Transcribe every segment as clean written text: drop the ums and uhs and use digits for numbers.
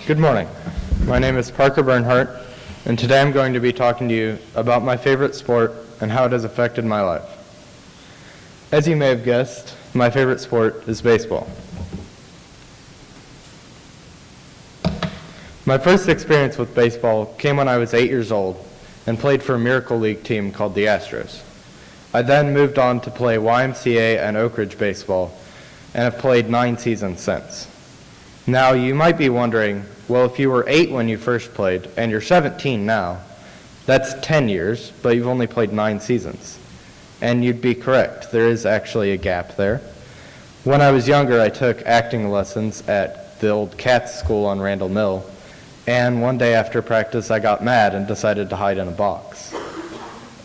Good morning. My name is Parker Bernhart, and today I'm going to be talking to you about my favorite sport and how it has affected my life. As you may have guessed, my favorite sport is baseball. My first experience with baseball came when I was 8 years old and played for a Miracle League team called the Astros. I then moved on to play YMCA and Oakridge baseball and have played 9 seasons since. Now, you might be wondering, well, if you were 8 when you first played and you're 17 now, that's 10 years, but you've only played 9 seasons. And you'd be correct. There is actually a gap there. When I was younger, I took acting lessons at the old Cats School on Randall Mill, and one day after practice, I got mad and decided to hide in a box.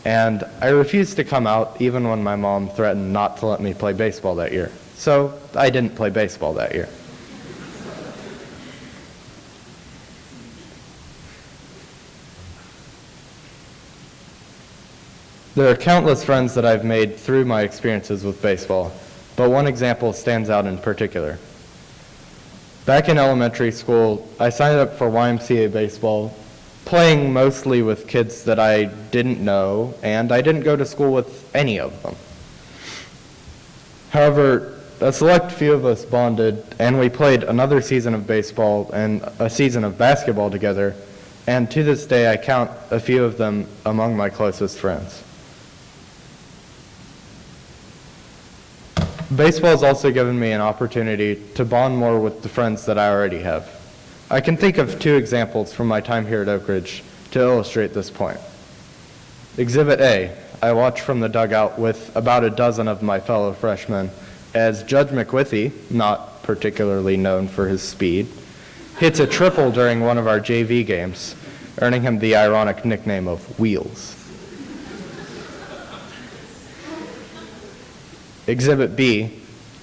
And I refused to come out even when my mom threatened not to let me play baseball that year. So I didn't play baseball that year. There are countless friends that I've made through my experiences with baseball, but one example stands out in particular. Back in elementary school, I signed up for YMCA baseball, playing mostly with kids that I didn't know, and I didn't go to school with any of them. However, a select few of us bonded, and we played another season of baseball and a season of basketball together, and to this day I count a few of them among my closest friends. Baseball has also given me an opportunity to bond more with the friends that I already have. I can think of 2 examples from my time here at Oakridge to illustrate this point. Exhibit A, I watched from the dugout with about a dozen of my fellow freshmen as Judge McWithy, not particularly known for his speed, hits a triple during one of our JV games, earning him the ironic nickname of Wheels. Exhibit B,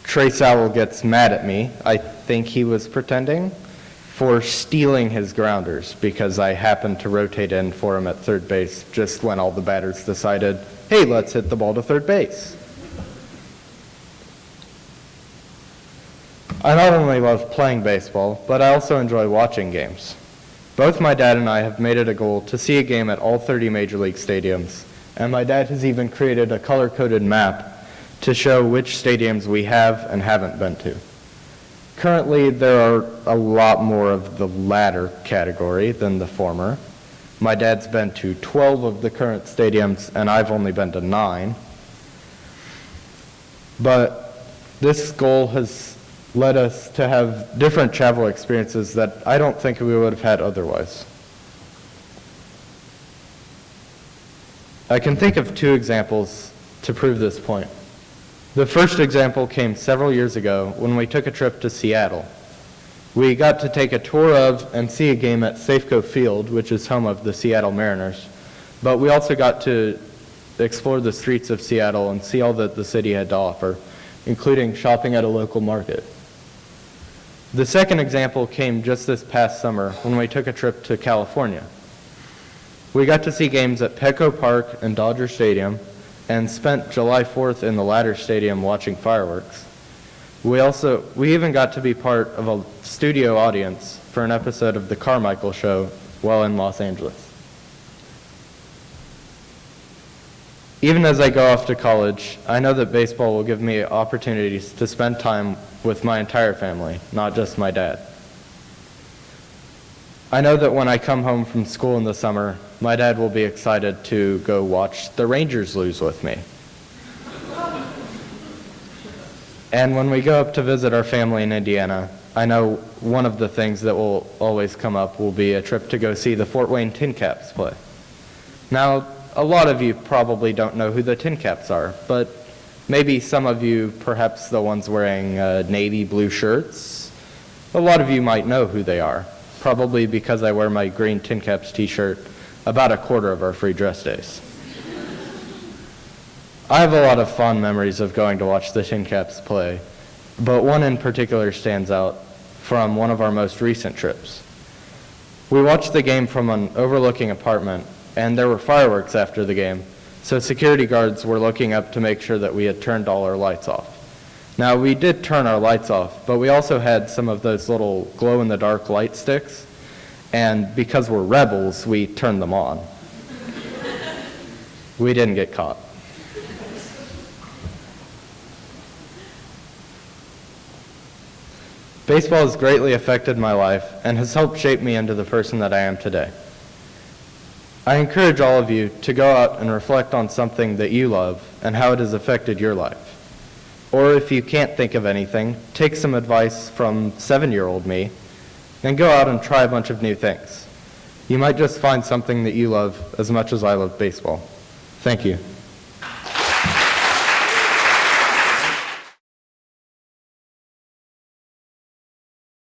Trey Sowell gets mad at me, I think he was pretending, for stealing his grounders because I happened to rotate in for him at third base just when all the batters decided, hey, let's hit the ball to third base. I not only love playing baseball, but I also enjoy watching games. Both my dad and I have made it a goal to see a game at all 30 Major League stadiums, and my dad has even created a color-coded map to show which stadiums we have and haven't been to. Currently, there are a lot more of the latter category than the former. My dad's been to 12 of the current stadiums, and I've only been to 9. But this goal has led us to have different travel experiences that I don't think we would have had otherwise. I can think of 2 examples to prove this point. The first example came several years ago when we took a trip to Seattle. We got to take a tour of and see a game at Safeco Field, which is home of the Seattle Mariners, but we also got to explore the streets of Seattle and see all that the city had to offer, including shopping at a local market. The second example came just this past summer when we took a trip to California. We got to see games at Petco Park and Dodger Stadium, and spent July 4th in the latter stadium watching fireworks. We even got to be part of a studio audience for an episode of The Carmichael Show while in Los Angeles. Even as I go off to college, I know that baseball will give me opportunities to spend time with my entire family, not just my dad. I know that when I come home from school in the summer, my dad will be excited to go watch the Rangers lose with me. And when we go up to visit our family in Indiana, I know one of the things that will always come up will be a trip to go see the Fort Wayne Tin Caps play. Now, a lot of you probably don't know who the Tin Caps are, but maybe some of you, perhaps the ones wearing navy blue shirts, a lot of you might know who they are, probably because I wear my green Tin Caps t-shirt about a quarter of our free dress days. I have a lot of fond memories of going to watch the Tin Caps play, but one in particular stands out from one of our most recent trips. We watched the game from an overlooking apartment, and there were fireworks after the game, so security guards were looking up to make sure that we had turned all our lights off. Now, we did turn our lights off, but we also had some of those little glow-in-the-dark light sticks, and because we're rebels, we turned them on. We didn't get caught. Baseball has greatly affected my life and has helped shape me into the person that I am today. I encourage all of you to go out and reflect on something that you love and how it has affected your life. Or if you can't think of anything, take some advice from 7-year-old me and go out and try a bunch of new things. You might just find something that you love as much as I love baseball. Thank you.